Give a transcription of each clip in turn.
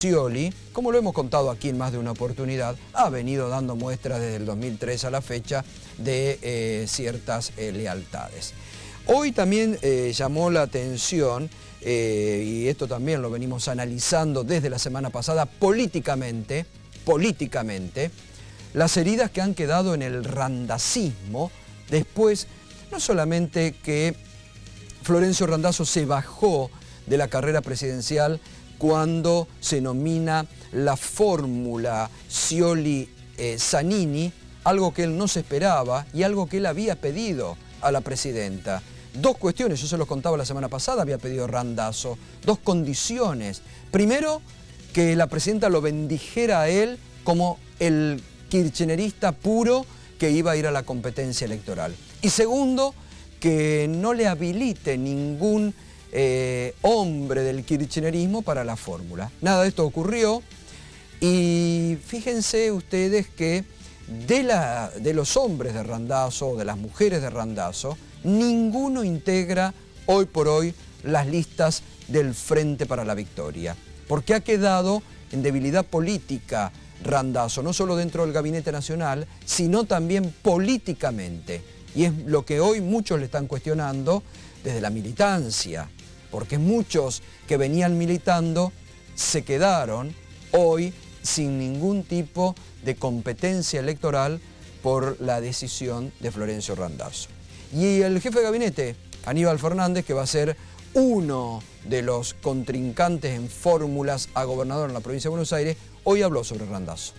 Scioli, como lo hemos contado aquí en más de una oportunidad, ha venido dando muestras desde el 2003 a la fecha de ciertas lealtades. Hoy también llamó la atención, y esto también lo venimos analizando desde la semana pasada, políticamente, las heridas que han quedado en el randacismo después, no solamente que Florencio Randazzo se bajó de la carrera presidencial cuando se nomina la fórmula Scioli-Zanini, algo que él no se esperaba y algo que él había pedido a la presidenta. Dos cuestiones, yo se los contaba la semana pasada, había pedido Randazzo, dos condiciones. Primero, que la presidenta lo bendijera a él como el kirchnerista puro que iba a ir a la competencia electoral. Y segundo, que no le habilite ningún hombre del kirchnerismo para la fórmula. Nada de esto ocurrió y fíjense ustedes que de los hombres de Randazzo o de las mujeres de Randazzo, ninguno integra hoy por hoy las listas del Frente para la Victoria, porque ha quedado en debilidad política Randazzo, no solo dentro del Gabinete Nacional, sino también políticamente. Y es lo que hoy muchos le están cuestionando desde la militancia, porque muchos que venían militando se quedaron hoy sin ningún tipo de competencia electoral por la decisión de Florencio Randazzo. Y el jefe de gabinete, Aníbal Fernández, que va a ser uno de los contrincantes en fórmulas a gobernador en la provincia de Buenos Aires, hoy habló sobre Randazzo.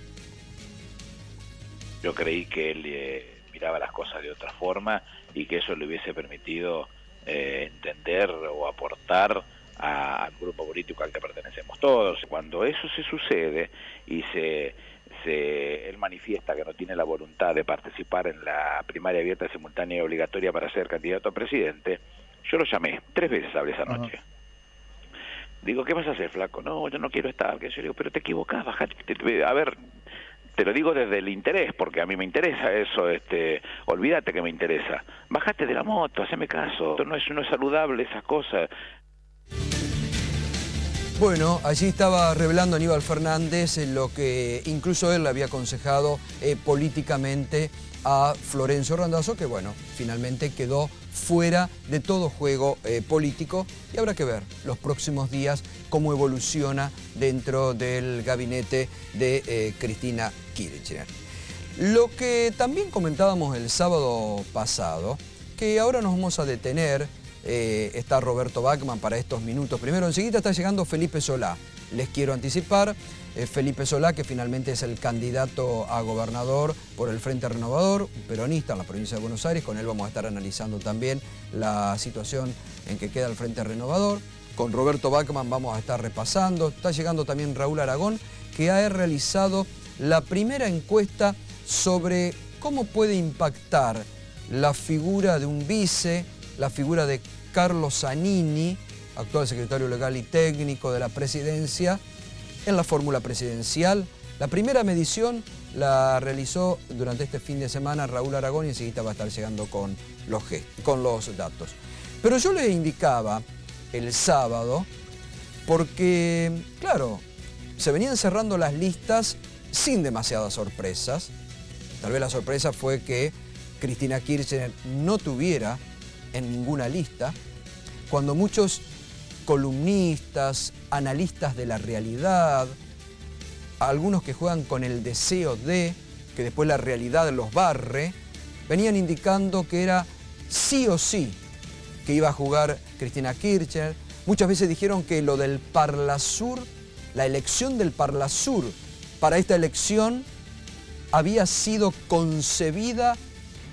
Yo creí que él miraba las cosas de otra forma y que eso le hubiese permitido entender o aportar al grupo político al que pertenecemos todos. Cuando eso se sucede y él manifiesta que no tiene la voluntad de participar en la primaria abierta, simultánea y obligatoria para ser candidato a presidente, yo lo llamé, 3 veces hablé esa noche. Digo, ¿qué vas a hacer, flaco? No, yo no quiero estar. Yo digo, pero te equivocás, bajate. A ver, te lo digo desde el interés, porque a mí me interesa eso, olvídate que me interesa. Bájate de la moto, haceme caso, no es saludable esas cosas. Bueno, allí estaba revelando Aníbal Fernández lo que incluso él le había aconsejado políticamente a Florencio Randazzo, que bueno, finalmente quedó fuera de todo juego político y habrá que ver los próximos días cómo evoluciona dentro del gabinete de Cristina Kirchner. Lo que también comentábamos el sábado pasado, que ahora nos vamos a detener, está Roberto Bachmann para estos minutos. Primero, enseguida está llegando Felipe Solá. Les quiero anticipar, Felipe Solá, que finalmente es el candidato a gobernador por el Frente Renovador, un peronista en la provincia de Buenos Aires. Con él vamos a estar analizando también la situación en que queda el Frente Renovador. Con Roberto Bachmann vamos a estar repasando. Está llegando también Raúl Aragón, que ha realizado la primera encuesta sobre cómo puede impactar la figura de un vice, la figura de Carlos Zanini, actual secretario legal y técnico de la presidencia, en la fórmula presidencial. La primera medición la realizó durante este fin de semana Raúl Aragón y enseguida va a estar llegando con los datos. Pero yo les indicaba el sábado, porque, claro, se venían cerrando las listas sin demasiadas sorpresas. Tal vez la sorpresa fue que Cristina Kirchner no tuviera en ninguna lista, cuando muchos columnistas, analistas de la realidad, algunos que juegan con el deseo de, que después la realidad los barre, venían indicando que era sí o sí que iba a jugar Cristina Kirchner. Muchas veces dijeron que lo del Parlasur, la elección del Parlasur para esta elección había sido concebida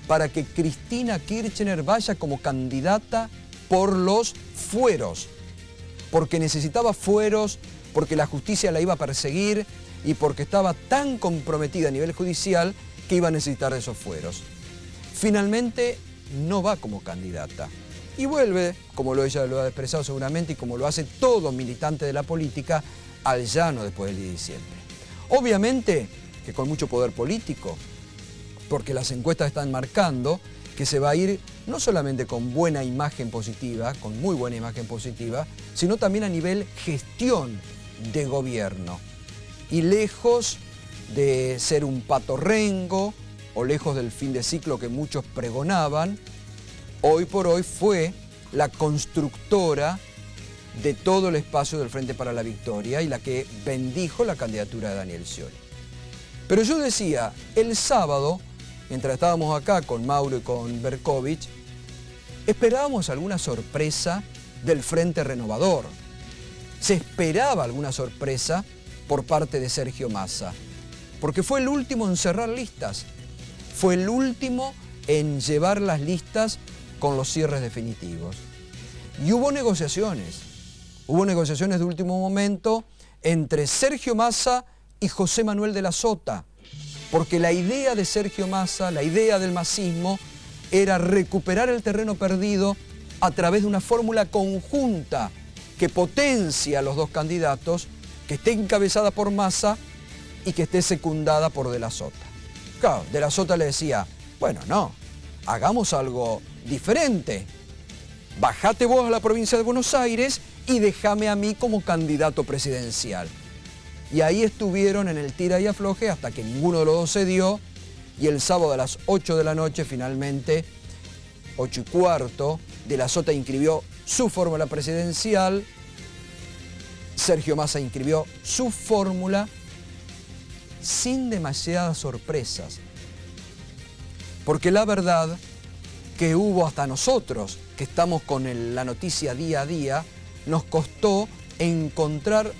para que Cristina Kirchner vaya como candidata por los fueros, porque necesitaba fueros, porque la justicia la iba a perseguir y porque estaba tan comprometida a nivel judicial que iba a necesitar de esos fueros. Finalmente no va como candidata y vuelve, como ella lo ha expresado seguramente y como lo hace todo militante de la política, al llano después del 10 de diciembre. Obviamente que con mucho poder político, porque las encuestas están marcando que se va a ir no solamente con buena imagen positiva, con muy buena imagen positiva, sino también a nivel gestión de gobierno. Y lejos de ser un patorrengo o lejos del fin de ciclo que muchos pregonaban, hoy por hoy fue la constructora de todo el espacio del Frente para la Victoria y la que bendijo la candidatura de Daniel Scioli. Pero yo decía, el sábado, mientras estábamos acá con Mauro y con Berkovich, esperábamos alguna sorpresa del Frente Renovador. Se esperaba alguna sorpresa por parte de Sergio Massa, porque fue el último en cerrar listas, fue el último en llevar las listas con los cierres definitivos. Y hubo negociaciones de último momento entre Sergio Massa y José Manuel de la Sota, porque la idea de Sergio Massa, la idea del masismo, era recuperar el terreno perdido a través de una fórmula conjunta que potencia a los dos candidatos, que esté encabezada por Massa y que esté secundada por de la Sota. Claro, de la Sota le decía, bueno, no, hagamos algo diferente. Bajate vos a la provincia de Buenos Aires y déjame a mí como candidato presidencial. Y ahí estuvieron en el tira y afloje hasta que ninguno de los dos cedió, y el sábado a las 8 de la noche, finalmente, 8:15, de la Sota inscribió su fórmula presidencial, Sergio Massa inscribió su fórmula sin demasiadas sorpresas. Porque la verdad que hubo hasta nosotros, que estamos con la noticia día a día, nos costó encontrar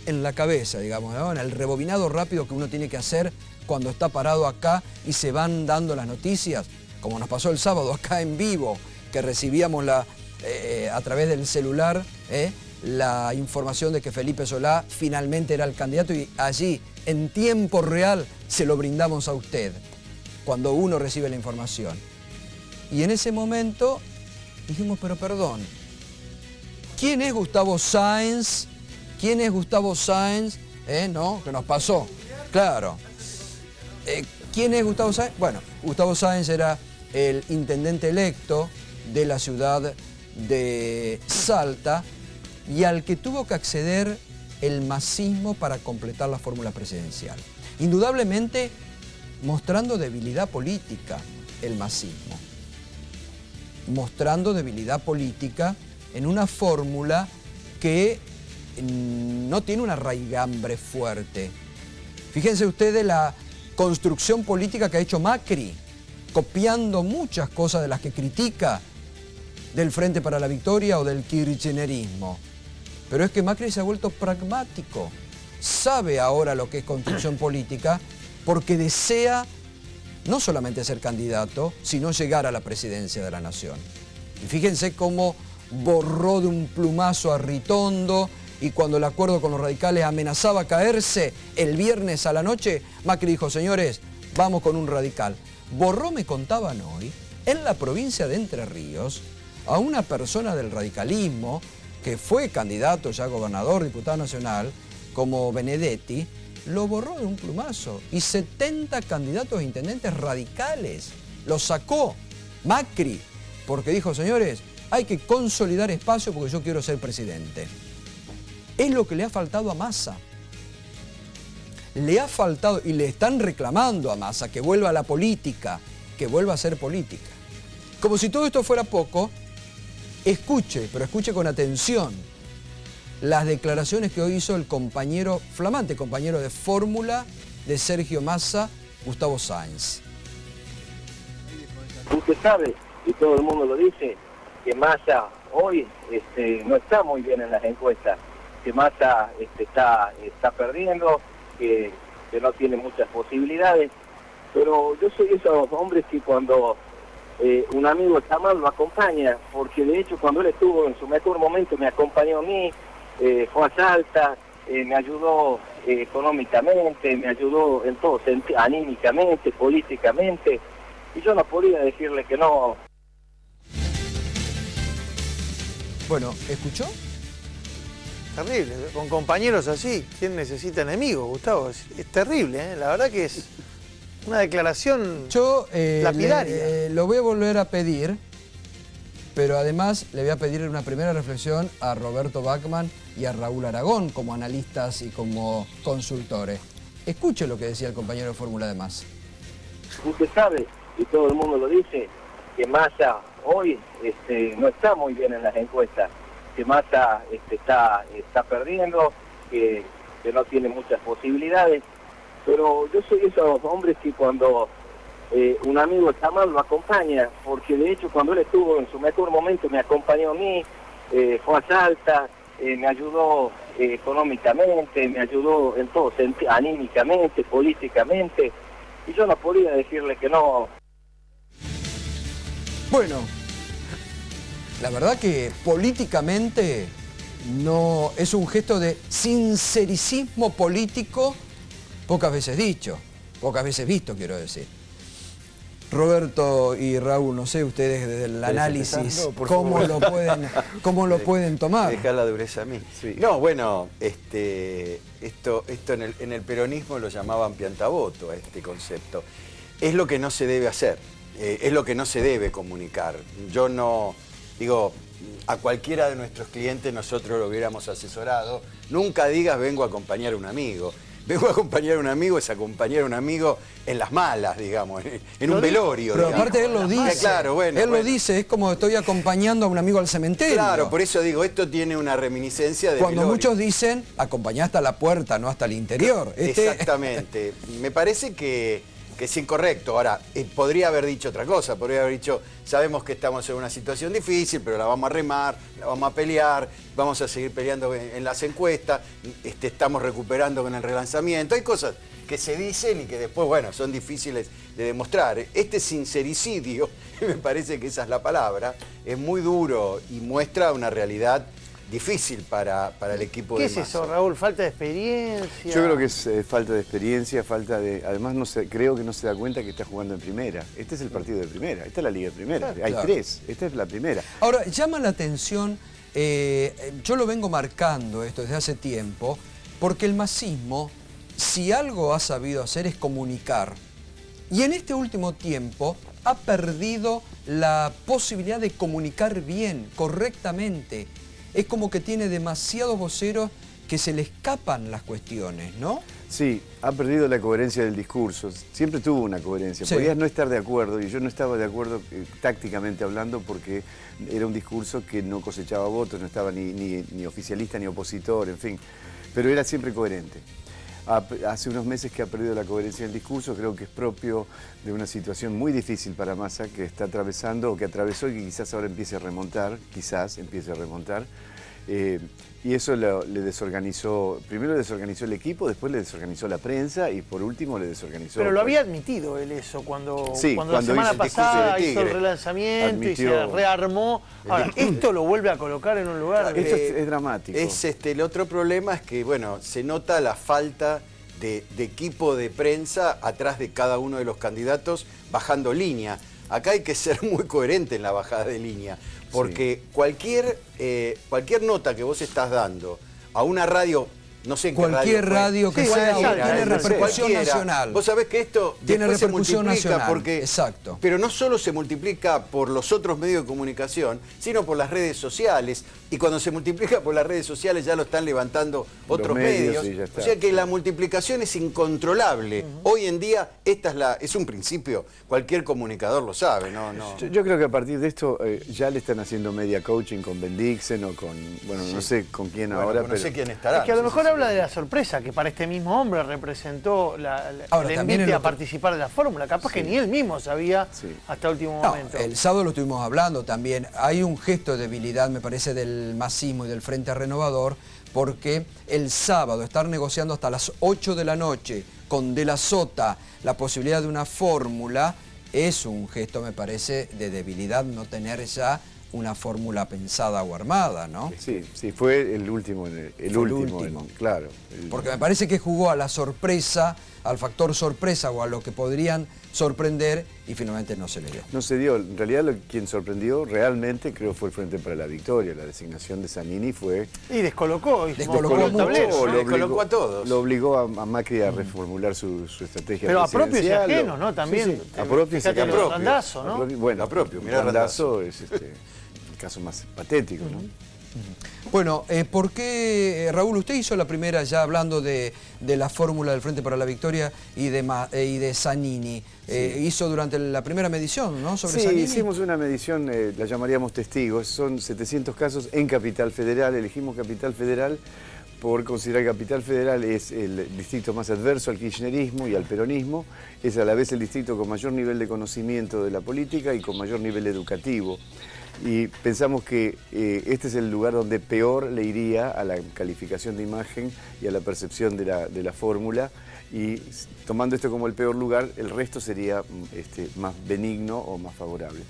en la cabeza, digamos, ¿no? En el rebobinado rápido que uno tiene que hacer cuando está parado acá y se van dando las noticias, como nos pasó el sábado acá en vivo, que recibíamos a través del celular la información de que Felipe Solá finalmente era el candidato y allí, en tiempo real, se lo brindamos a usted, cuando uno recibe la información. Y en ese momento dijimos, pero perdón, ¿quién es Gustavo Sáenz? ¿Quién es Gustavo Sáenz? ¿No? ¿Qué nos pasó? Claro. ¿Quién es Gustavo Sáenz? Bueno, Gustavo Sáenz era el intendente electo de la ciudad de Salta y al que tuvo que acceder el masismo para completar la fórmula presidencial. Indudablemente mostrando debilidad política el masismo. Mostrando debilidad política en una fórmula que no tiene una raigambre fuerte. Fíjense ustedes la construcción política que ha hecho Macri, copiando muchas cosas de las que critica del Frente para la Victoria o del kirchnerismo. Pero es que Macri se ha vuelto pragmático, sabe ahora lo que es construcción política, porque desea no solamente ser candidato, sino llegar a la presidencia de la Nación. Y fíjense cómo borró de un plumazo a Ritondo, y cuando el acuerdo con los radicales amenazaba caerse el viernes a la noche, Macri dijo, señores, vamos con un radical. Borró, me contaban hoy, en la provincia de Entre Ríos, a una persona del radicalismo, que fue candidato ya a gobernador, diputado nacional, como Benedetti, lo borró de un plumazo. Y 70 candidatos a intendentes radicales los sacó Macri, porque dijo, señores, hay que consolidar espacio porque yo quiero ser presidente. Es lo que le ha faltado a Massa. Le ha faltado, y le están reclamando a Massa que vuelva a la política, que vuelva a ser política. Como si todo esto fuera poco, escuche, pero escuche con atención, las declaraciones que hoy hizo el compañero, flamante compañero de fórmula de Sergio Massa, Gustavo Sáenz. Usted sabe, y todo el mundo lo dice, que Massa hoy no está muy bien en las encuestas, que Massa está perdiendo, que no tiene muchas posibilidades, pero yo soy esos hombres que cuando un amigo está mal lo acompaña, porque de hecho cuando él estuvo en su mejor momento me acompañó a mí, fue a Salta, me ayudó económicamente, me ayudó en todo sentido, anímicamente, políticamente, y yo no podía decirle que no. Bueno, ¿escuchó? Terrible, con compañeros así, ¿quién necesita enemigos, Gustavo? Es terrible, ¿eh? La verdad que es una declaración yo lapidaria. lo voy a volver a pedir pero además le voy a pedir una primera reflexión a Roberto Bachmann y a Raúl Aragón como analistas y como consultores. Escuche lo que decía el compañero de Fórmula de Massa. Usted sabe, y todo el mundo lo dice, que Massa hoy no está muy bien en las encuestas, que Massa está perdiendo, que no tiene muchas posibilidades, pero yo soy esos hombres que cuando un amigo está mal lo acompaña, porque de hecho cuando él estuvo en su mejor momento me acompañó a mí, fue a Salta, me ayudó económicamente, me ayudó en todo sentido, anímicamente, políticamente, y yo no podía decirle que no. Bueno, la verdad que políticamente no es un gesto de sincericismo político pocas veces dicho, pocas veces visto, quiero decir. Roberto y Raúl, no sé ustedes desde el análisis, ¿cómo lo pueden tomar? Dejar la dureza a mí. Sí. No, bueno, esto en el peronismo lo llamaban piantaboto, a este concepto. Es lo que no se debe hacer, es lo que no se debe comunicar. Yo no, digo, a cualquiera de nuestros clientes nosotros lo hubiéramos asesorado. Nunca digas vengo a acompañar a un amigo. Vengo a acompañar a un amigo, es acompañar a un amigo en las malas, digamos, en un velorio. Pero digamos. aparte él lo dice, claro, bueno, lo dice, es como estoy acompañando a un amigo al cementerio. Claro, por eso digo, esto tiene una reminiscencia de cuando velorio. Muchos dicen, acompañá hasta la puerta, no hasta el interior. Exactamente, me parece que es incorrecto. Ahora, podría haber dicho otra cosa, podría haber dicho, sabemos que estamos en una situación difícil, pero la vamos a remar, la vamos a pelear, vamos a seguir peleando en las encuestas, estamos recuperando con el relanzamiento. Hay cosas que se dicen y que después, bueno, son difíciles de demostrar. Este sincericidio, me parece que esa es la palabra, es muy duro y muestra una realidad difícil para el equipo de Massa. ¿Qué es eso, Raúl? ¿Falta de experiencia? Yo creo que es falta de experiencia, además creo que no se da cuenta que está jugando en primera. Este es el partido de primera, esta es la liga de primera. Claro, hay tres, esta es la primera. Ahora, llama la atención, yo lo vengo marcando esto desde hace tiempo, porque el masismo, si algo ha sabido hacer es comunicar. Y en este último tiempo ha perdido la posibilidad de comunicar bien, correctamente. Es como que tiene demasiados voceros que se le escapan las cuestiones, ¿no? Sí, ha perdido la coherencia del discurso. Siempre tuvo una coherencia. Sí. Podías no estar de acuerdo, y yo no estaba de acuerdo tácticamente hablando porque era un discurso que no cosechaba votos, no estaba ni oficialista ni opositor, en fin. Pero era siempre coherente. Hace unos meses que ha perdido la coherencia del discurso, creo que es propio de una situación muy difícil para Massa que está atravesando o que atravesó y que quizás ahora empiece a remontar, y eso le desorganizó, primero le desorganizó el equipo, después le desorganizó la prensa y por último le desorganizó... Pero lo había admitido él eso, cuando la semana pasada hizo el relanzamiento y se rearmó. Ahora, esto lo vuelve a colocar en un lugar... Esto es dramático. El otro problema es que, bueno, se nota la falta de equipo de prensa atrás de cada uno de los candidatos bajando línea. Acá hay que ser muy coherente en la bajada de línea, porque sí, cualquier nota que vos estás dando a una radio, no sé en qué radio, cualquier radio que sea, tiene repercusión nacional. Vos sabés que esto tiene repercusión nacional, porque, exacto. Pero no solo se multiplica por los otros medios de comunicación, sino por las redes sociales. Y cuando se multiplica por las redes sociales ya lo están levantando otros medios. Sí, o sea que la multiplicación es incontrolable. Hoy en día es un principio, cualquier comunicador lo sabe. Yo creo que a partir de esto ya le están haciendo media coaching con Ben Dixon o con, no sé con quién ahora. No sé quién estará. Es que a lo mejor habla de la sorpresa que para este mismo hombre representó el envite a participar de la fórmula. Capaz que ni él mismo sabía hasta último momento. El sábado lo estuvimos hablando también. Hay un gesto de debilidad, me parece, del masismo y del Frente Renovador, porque el sábado estar negociando hasta las 8 de la noche con De la Sota la posibilidad de una fórmula es un gesto, me parece, de debilidad no tener ya una fórmula pensada o armada, ¿no? Sí, fue el último. Claro. Porque me parece que jugó a la sorpresa, al factor sorpresa o a lo que podrían sorprender y finalmente no se le dio. No se dio. En realidad quien sorprendió realmente creo fue el Frente para la Victoria. La designación de Zanini fue... Y descolocó mucho. Descolocó a todos. Lo obligó a Macri a reformular su estrategia pero presidencial. A propios y ajenos, ¿no? También. A propios y ajenos. Randazo, ¿no? Bueno, a propio. Mirá Randazo es caso más patético, ¿no? Bueno, ¿por qué, Raúl, usted hizo la primera ya hablando de la fórmula del Frente para la Victoria y de Zanini? Hizo durante la primera medición, ¿no? Sobre Zanini. Hicimos una medición, la llamaríamos testigos, son 700 casos en Capital Federal, elegimos Capital Federal por considerar que Capital Federal es el distrito más adverso al kirchnerismo y al peronismo, es a la vez el distrito con mayor nivel de conocimiento de la política y con mayor nivel educativo. Y pensamos que este es el lugar donde peor le iría a la calificación de imagen y a la percepción de la fórmula, y tomando esto como el peor lugar, el resto sería más benigno o más favorable.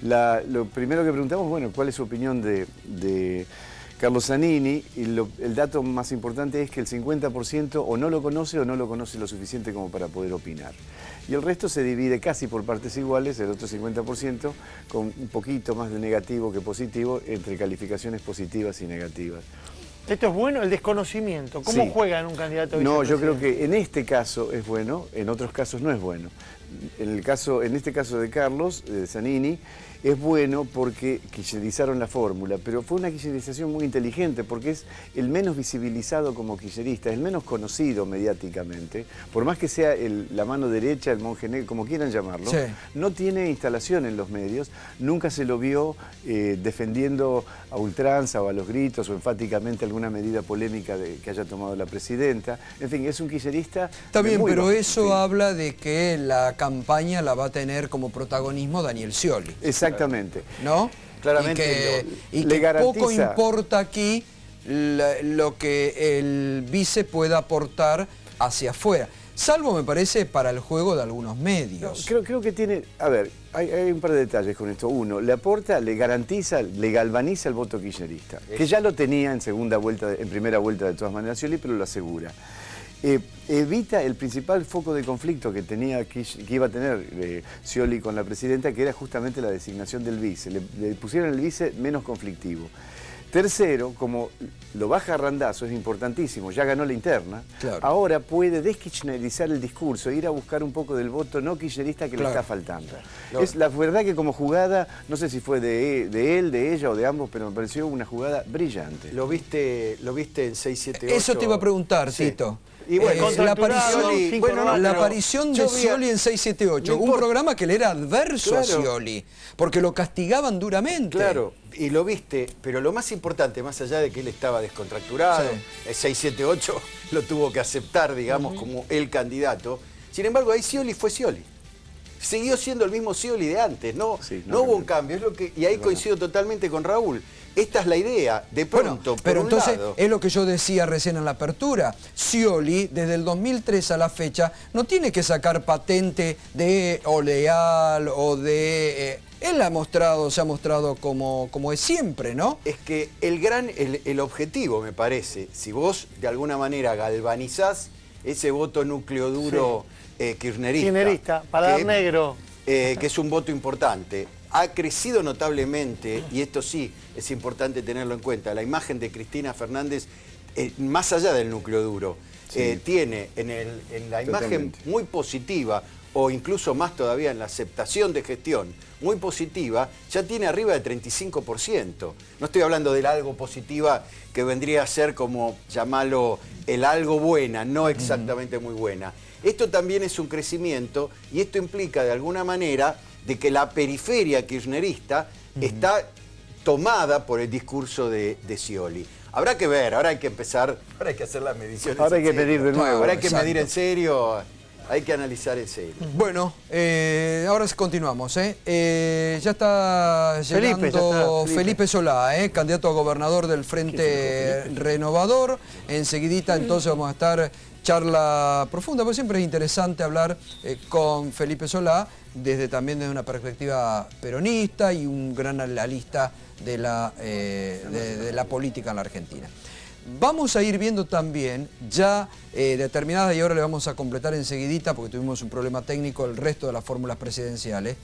Lo primero que preguntamos, bueno, ¿cuál es su opinión de Carlos Zanini? Y el dato más importante es que el 50% o no lo conoce lo suficiente como para poder opinar. Y el resto se divide casi por partes iguales, el otro 50%, con un poquito más de negativo que positivo, entre calificaciones positivas y negativas. Esto es bueno, el desconocimiento. ¿Cómo juega en un candidato a vicepresidente? No, yo creo que en este caso es bueno, en otros casos no es bueno. En este caso de Carlos, de Zanini, es bueno porque kirchnerizaron la fórmula, pero fue una kirchnerización muy inteligente porque es el menos visibilizado como kirchnerista, es el menos conocido mediáticamente, por más que sea la mano derecha, el monje negro, como quieran llamarlo, no tiene instalación en los medios, nunca se lo vio defendiendo a ultranza o a los gritos o enfáticamente alguna medida polémica que haya tomado la presidenta. En fin, es un kirchnerista... Está bien, pero eso habla de que la campaña la va a tener como protagonismo Daniel Scioli. Exactamente. ¿No? Claramente. Y que poco importa aquí lo que el vice pueda aportar hacia afuera. Salvo, me parece, para el juego de algunos medios. No, creo que tiene... A ver, hay un par de detalles con esto. Uno, le aporta, le garantiza, le galvaniza el voto kirchnerista, que ya lo tenía en primera vuelta de todas maneras Scioli, pero lo asegura. Evita el principal foco de conflicto que iba a tener Scioli con la presidenta, que era justamente la designación del vice. Le pusieron el vice menos conflictivo. Tercero, como lo baja a Randazzo, es importantísimo, ya ganó la interna, ahora puede deskirchnerizar el discurso e ir a buscar un poco del voto no kirchnerista que le está faltando. Es la verdad que como jugada, no sé si fue de él, de ella o de ambos, pero me pareció una jugada brillante. ¿Lo viste en 678? Eso te iba a preguntar, Tito. Y bueno, la aparición de Scioli en 678, un programa que le era adverso a Scioli, porque lo castigaban duramente. Claro, y lo viste, pero lo más importante, más allá de que él estaba descontracturado, el 678 lo tuvo que aceptar, digamos, como el candidato. Sin embargo, ahí Scioli fue Scioli. Siguió siendo el mismo Scioli de antes, no hubo un cambio. Y ahí coincido totalmente con Raúl. Esta es la idea, de pronto, bueno, pero entonces es lo que yo decía recién en la apertura. Scioli, desde el 2003 a la fecha, no tiene que sacar patente de Oleal o de... él se ha mostrado como es siempre, ¿no? Es que el objetivo, me parece, si vos de alguna manera galvanizás ese voto núcleo duro kirchnerista, para dar negro, que es un voto importante, ha crecido notablemente, y esto sí es importante tenerlo en cuenta, la imagen de Cristina Fernández, más allá del núcleo duro, tiene en la imagen muy positiva, o incluso más todavía en la aceptación de gestión muy positiva, ya tiene arriba de 35%. No estoy hablando del algo positiva que vendría a ser como, llamarlo, el algo buena, no exactamente muy buena. Esto también es un crecimiento y esto implica de alguna manera de que la periferia kirchnerista está tomada por el discurso de Scioli. Habrá que ver, ahora hay que empezar, ahora hay que hacer las mediciones. Ahora hay que medir de nuevo. Ahora hay que medir en serio, hay que analizar en serio. Bueno, ahora continuamos. Ya está llegando Felipe Solá, candidato a gobernador del Frente Renovador. Enseguidita entonces vamos a estar charla profunda, porque siempre es interesante hablar con Felipe Solá también desde una perspectiva peronista y un gran analista de la política en la Argentina. Vamos a ir viendo también ya determinadas, y ahora le vamos a completar enseguidita porque tuvimos un problema técnico el resto de las fórmulas presidenciales,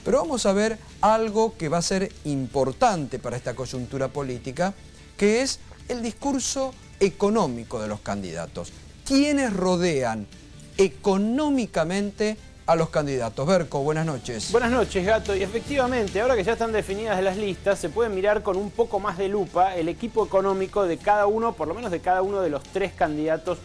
pero vamos a ver algo que va a ser importante para esta coyuntura política, que es el discurso económico de los candidatos. ¿Quiénes rodean económicamente a los candidatos. Berco, buenas noches. Buenas noches, Gato. Y efectivamente, ahora que ya están definidas las listas, se puede mirar con un poco más de lupa el equipo económico de cada uno, por lo menos de cada uno de los 3 candidatos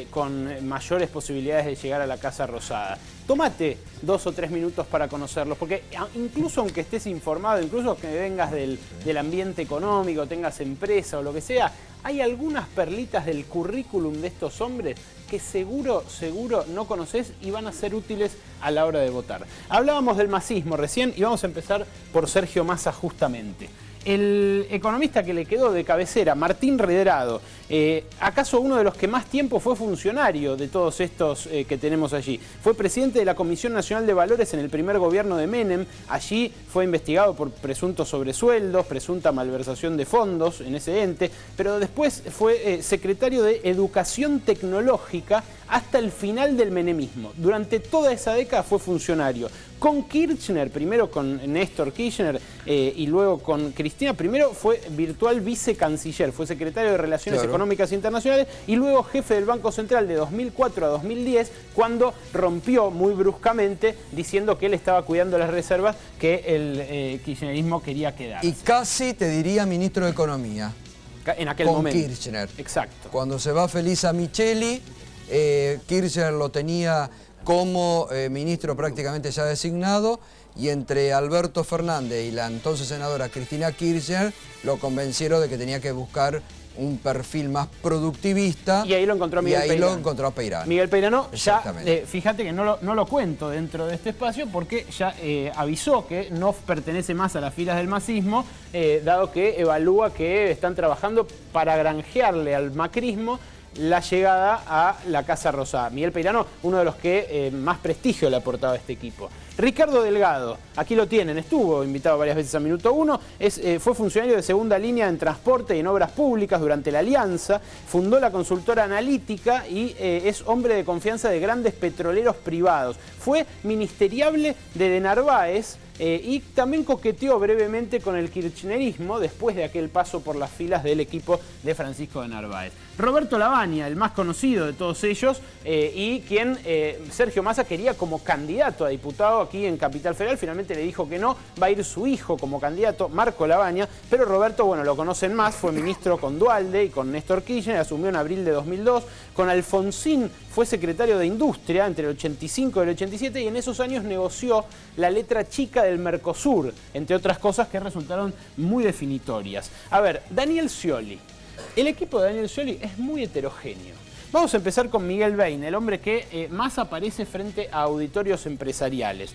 con mayores posibilidades de llegar a la Casa Rosada. Tómate 2 o 3 minutos para conocerlos, porque incluso aunque estés informado, incluso que vengas del ambiente económico, tengas empresa o lo que sea, hay algunas perlitas del currículum de estos hombres que seguro no conoces y van a ser útiles a la hora de votar. Hablábamos del masismo recién y vamos a empezar por Sergio Massa justamente. El economista que le quedó de cabecera, Martín Redrado, acaso uno de los que más tiempo fue funcionario de todos estos que tenemos allí. Fue presidente de la Comisión Nacional de Valores en el primer gobierno de Menem. Allí fue investigado por presuntos sobresueldos, presunta malversación de fondos en ese ente, pero después fue secretario de Educación Tecnológica hasta el final del menemismo. Durante toda esa década fue funcionario. Con Kirchner, primero con Néstor Kirchner y luego con Cristina, primero fue virtual vicecanciller, fue secretario de Relaciones Económicas Internacionales y luego jefe del Banco Central de 2004 a 2010, cuando rompió muy bruscamente diciendo que él estaba cuidando las reservas que el kirchnerismo quería quedar. Y casi te diría ministro de Economía. En aquel momento. Con Kirchner. Exacto. Cuando se va Felisa Micheli, Kirchner lo tenía como ministro prácticamente ya designado, y entre Alberto Fernández y la entonces senadora Cristina Kirchner lo convencieron de que tenía que buscar un perfil más productivista. Y ahí lo encontró Miguel Peirano. Y ahí lo encontró a Peirano. Miguel Peirano ya, fíjate que no lo cuento dentro de este espacio porque ya avisó que no pertenece más a las filas del masismo, dado que evalúa que están trabajando para granjearle al macrismo la llegada a la Casa Rosada. Miguel Peirano, uno de los que más prestigio le ha aportado a este equipo. Ricardo Delgado, aquí lo tienen, estuvo invitado varias veces a Minuto 1, fue funcionario de segunda línea en transporte y en obras públicas durante la Alianza, fundó la consultora Analítica y es hombre de confianza de grandes petroleros privados. Fue ministeriable de Narváez y también coqueteó brevemente con el kirchnerismo después de aquel paso por las filas del equipo de Francisco de Narváez. Roberto Lavagna, el más conocido de todos ellos y quien Sergio Massa quería como candidato a diputado aquí en Capital Federal, finalmente le dijo que no, va a ir su hijo como candidato, Marco Lavagna, pero Roberto, bueno, lo conocen más, fue ministro con Duhalde y con Néstor Kirchner, asumió en abril de 2002, con Alfonsín fue secretario de Industria entre el 85 y el 87 y en esos años negoció la letra chica del Mercosur, entre otras cosas que resultaron muy definitorias. A ver, Daniel Scioli. El equipo de Daniel Scioli es muy heterogéneo. Vamos a empezar con Miguel Bain, el hombre que más aparece frente a auditorios empresariales.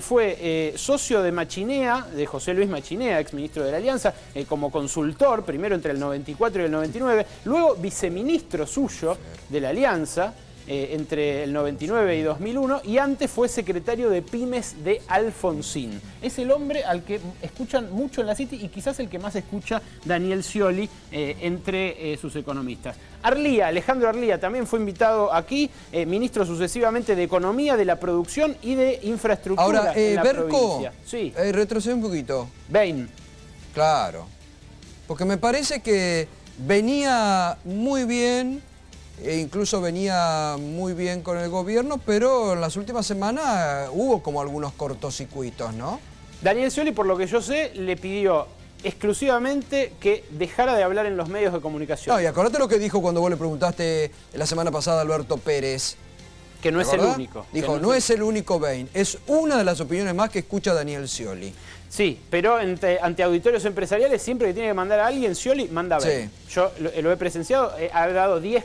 Fue socio de Machinea, de José Luis Machinea, exministro de la Alianza, como consultor, primero entre el 94 y el 99, luego viceministro suyo de la Alianza, entre el 99 y 2001, y antes fue secretario de Pymes de Alfonsín. Es el hombre al que escuchan mucho en la City y quizás el que más escucha Daniel Scioli entre sus economistas. Arlía, Alejandro Arlía, también fue invitado aquí, ministro sucesivamente de Economía, de la Producción y de Infraestructura en la provincia. Sí. Retrocede un poquito. Bain. Claro. Porque me parece que venía muy bien, e incluso venía muy bien con el gobierno, pero en las últimas semanas hubo como algunos cortocircuitos, ¿no? Daniel Scioli, por lo que yo sé, le pidió exclusivamente que dejara de hablar en los medios de comunicación. No, y acordate lo que dijo cuando vos le preguntaste la semana pasada a Alberto Pérez. Que no es el único. Dijo, no es el único Bain, es una de las opiniones más que escucha Daniel Scioli. Sí, pero ante auditorios empresariales, siempre que tiene que mandar a alguien, Scioli manda a Bain. Sí. Yo lo he presenciado, ha dado 10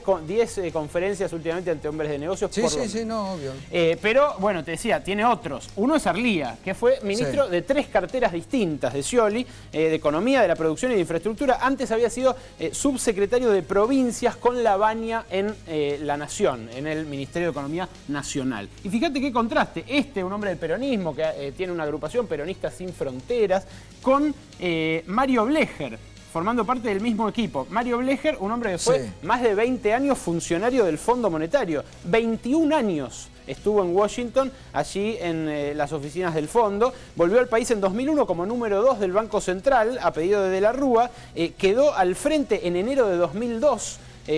conferencias últimamente ante hombres de negocios. Sí, no, obvio. Pero, bueno, te decía, tiene otros. Uno es Arlía, que fue ministro de 3 carteras distintas de Scioli, de Economía, de la Producción y de Infraestructura. Antes había sido subsecretario de Provincias con Lavagna en La Nación, en el Ministerio de Economía Nacional. Y fíjate qué contraste, un hombre del peronismo, que tiene una agrupación Peronistas Sin Fronteras, con Mario Blecher, formando parte del mismo equipo. Mario Blecher, un hombre que fue más de 20 años funcionario del Fondo Monetario. 21 años estuvo en Washington, allí en las oficinas del fondo. Volvió al país en 2001 como número 2 del Banco Central, a pedido de la Rúa. Quedó al frente en enero de 2002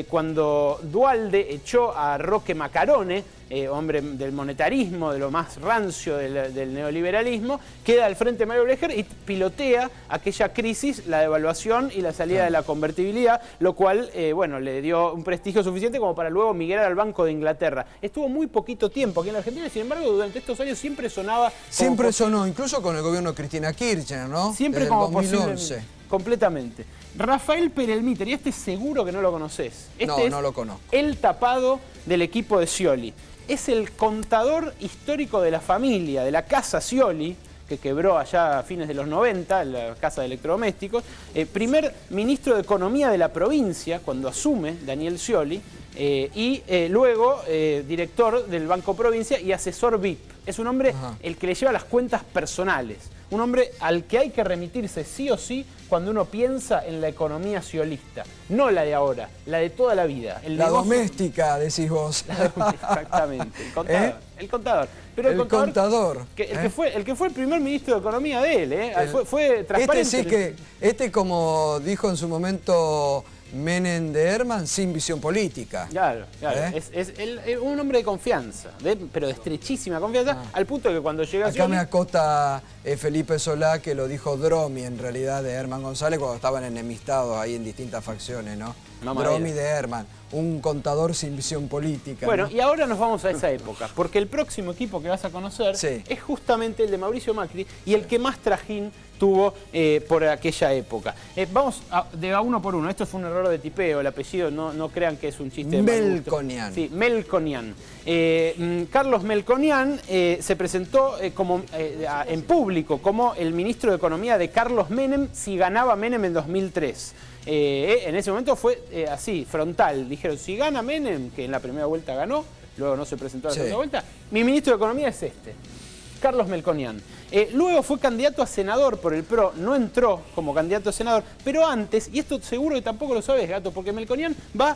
cuando Duhalde echó a Roque Macarone, hombre del monetarismo, de lo más rancio del neoliberalismo, queda al frente Mario Brecher y pilotea aquella crisis, la devaluación y la salida de la convertibilidad, lo cual, bueno, le dio un prestigio suficiente como para luego migrar al Banco de Inglaterra. Estuvo muy poquito tiempo aquí en la Argentina, sin embargo, durante estos años siempre sonaba... Siempre sonó, incluso con el gobierno de Cristina Kirchner, ¿no? Siempre desde como 2011. posible. Completamente. Rafael Perelmiter, y este seguro que no lo conoces. No lo conozco. El tapado del equipo de Scioli. Es el contador histórico de la familia, de la casa Scioli, que quebró allá a fines de los 90, la casa de electrodomésticos. Primer ministro de Economía de la provincia, cuando asume Daniel Scioli, y luego director del Banco Provincia y asesor VIP. Es un hombre el que le lleva las cuentas personales. Un hombre al que hay que remitirse sí o sí cuando uno piensa en la economía sciolista. No la de ahora, la de toda la vida. La doméstica, decís vos. Exactamente, el contador. El contador. Pero el contador. El que fue el primer ministro de Economía de él, fue transparente. Este como dijo en su momento Menem de Herman, sin visión política. Claro. Es un hombre de confianza, pero de estrechísima confianza, al punto de que cuando llega Acá me acota Felipe Solá, que lo dijo Dromi, en realidad, de Herman González, cuando estaban enemistados ahí en distintas facciones, ¿no? Dromi de Herman, un contador sin visión política. Bueno, ¿no? Y ahora nos vamos a esa época, porque el próximo equipo que vas a conocer es justamente el de Mauricio Macri y el que más trajín tuvo por aquella época. Vamos de a uno por uno. Esto fue un error de tipeo, el apellido, no crean que es un chiste de Melconian. Sí, Melconian. Carlos Melconian se presentó en público como el ministro de Economía de Carlos Menem si ganaba Menem en 2003. En ese momento fue así, frontal. Dijeron, si gana Menem, que en la primera vuelta ganó, luego no se presentó a la segunda vuelta, mi ministro de Economía es este, Carlos Melconian. Luego fue candidato a senador por el PRO, no entró como candidato a senador, pero antes, y esto seguro que tampoco lo sabes, Gato, porque Melconian va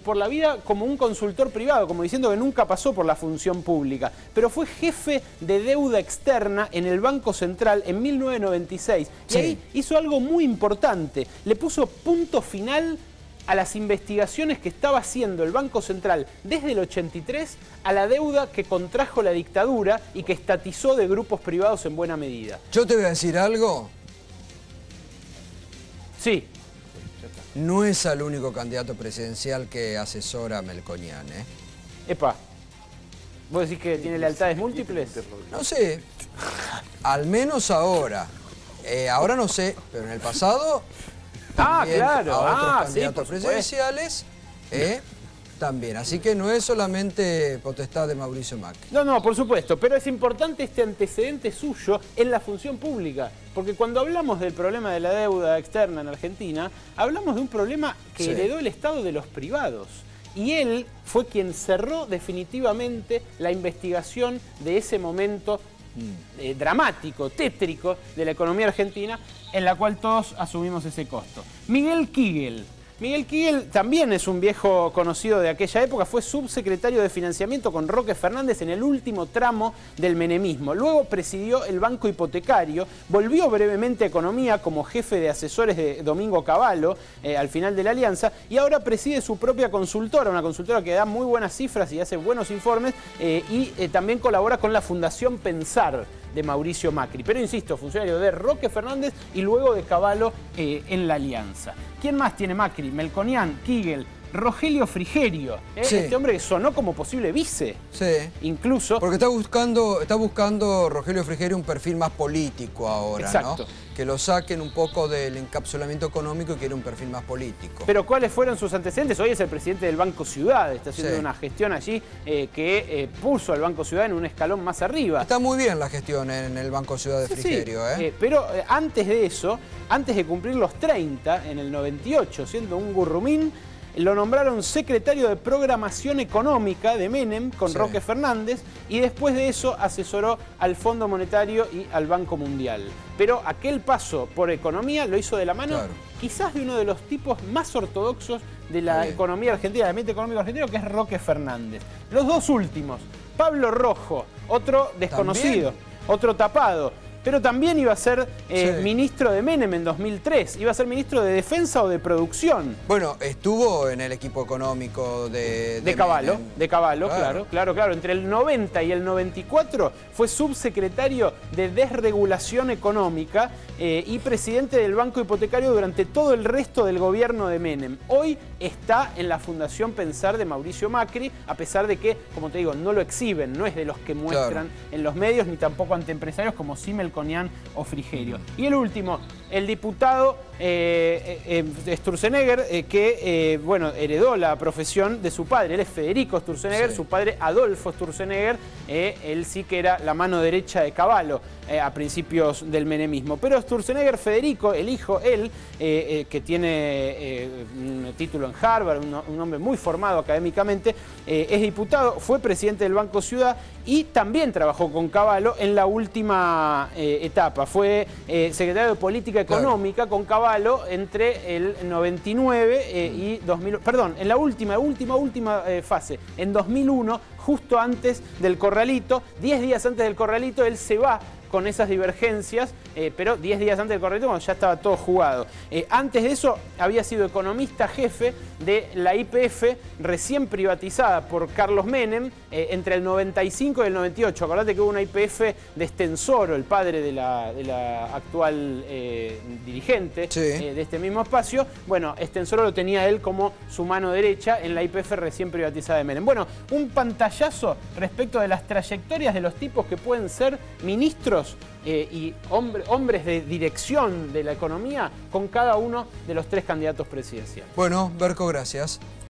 por la vida como un consultor privado, como diciendo que nunca pasó por la función pública, pero fue jefe de deuda externa en el Banco Central en 1996, y ahí hizo algo muy importante, le puso punto final a las investigaciones que estaba haciendo el Banco Central desde el 83 a la deuda que contrajo la dictadura y que estatizó de grupos privados en buena medida. Yo te voy a decir algo. Sí. No es el único candidato presidencial que asesora a Melconian, ¿eh? Epa. ¿Vos decís que tiene lealtades múltiples? No sé. Al menos ahora. Ahora no sé, pero en el pasado... claro. A otros candidatos presidenciales también. Así que no es solamente potestad de Mauricio Macri. No, por supuesto. Pero es importante este antecedente suyo en la función pública. Porque cuando hablamos del problema de la deuda externa en Argentina, hablamos de un problema que heredó el Estado de los privados. Y él fue quien cerró definitivamente la investigación de ese momento dramático, tétrico de la economía argentina, en la cual todos asumimos ese costo. Miguel Kigel. Miguel Kigel también es un viejo conocido de aquella época, fue subsecretario de Financiamiento con Roque Fernández en el último tramo del menemismo. Luego presidió el Banco Hipotecario, volvió brevemente a Economía como jefe de asesores de Domingo Cavallo al final de la alianza y ahora preside su propia consultora, una consultora que da muy buenas cifras y hace buenos informes y también colabora con la Fundación Pensar de Mauricio Macri. Pero insisto, funcionario de Roque Fernández y luego de Cavallo en la alianza. ¿Quién más tiene Macri? Melconian, Kigel, Rogelio Frigerio, este hombre que sonó como posible vice. Incluso. Porque está buscando Rogelio Frigerio un perfil más político ahora, exacto, ¿no? Que lo saquen un poco del encapsulamiento económico y quiere un perfil más político. Pero ¿cuáles fueron sus antecedentes? Hoy es el presidente del Banco Ciudad, está haciendo una gestión allí que puso al Banco Ciudad en un escalón más arriba. Está muy bien la gestión en el Banco Ciudad de Frigerio. Pero antes de eso, antes de cumplir los 30, en el 98, siendo un gurrumín, lo nombraron secretario de Programación Económica de Menem con Roque Fernández y después de eso asesoró al Fondo Monetario y al Banco Mundial. Pero aquel paso por economía lo hizo de la mano quizás de uno de los tipos más ortodoxos de la economía argentina, del ambiente económico argentino, que es Roque Fernández. Los dos últimos, Pablo Rojo, otro desconocido, otro tapado. pero también iba a ser ministro de Menem en 2003. Iba a ser ministro de Defensa o de Producción. Bueno, estuvo en el equipo económico de Cavallo, Menem. de Cavallo, claro. Entre el 90 y el 94 fue subsecretario de Desregulación Económica y presidente del Banco Hipotecario durante todo el resto del gobierno de Menem. Hoy está en la Fundación Pensar de Mauricio Macri, a pesar de que, como te digo, no lo exhiben, no es de los que muestran en los medios, ni tampoco ante empresarios como Simmel, Conian o Frigerio. Y el último, el diputado Sturzenegger, que heredó la profesión de su padre. Él es Federico Sturzenegger, su padre Adolfo Sturzenegger, él sí que era la mano derecha de Cavallo a principios del menemismo. Pero Sturzenegger, Federico, el hijo, él, que tiene un título en Harvard, un hombre muy formado académicamente, es diputado, fue presidente del Banco Ciudad y también trabajó con Cavallo en la última etapa. Fue secretario de Política Económica con Cavallo entre el 99 y 2000, perdón, en la última fase, en 2001, justo antes del Corralito, 10 días antes del Corralito, él se va con esas divergencias, pero 10 días antes del Corralito, cuando ya estaba todo jugado. Antes de eso había sido economista jefe de la YPF, recién privatizada por Carlos Menem, entre el 95 y el 98. Acordate que hubo una YPF de Estensoro, el padre de la actual dirigente de este mismo espacio. Bueno, Estensoro lo tenía él como su mano derecha en la YPF recién privatizada de Menem. Bueno, un pantallazo respecto de las trayectorias de los tipos que pueden ser ministros y hombres de dirección de la economía con cada uno de los 3 candidatos presidenciales. Bueno, Berco, gracias.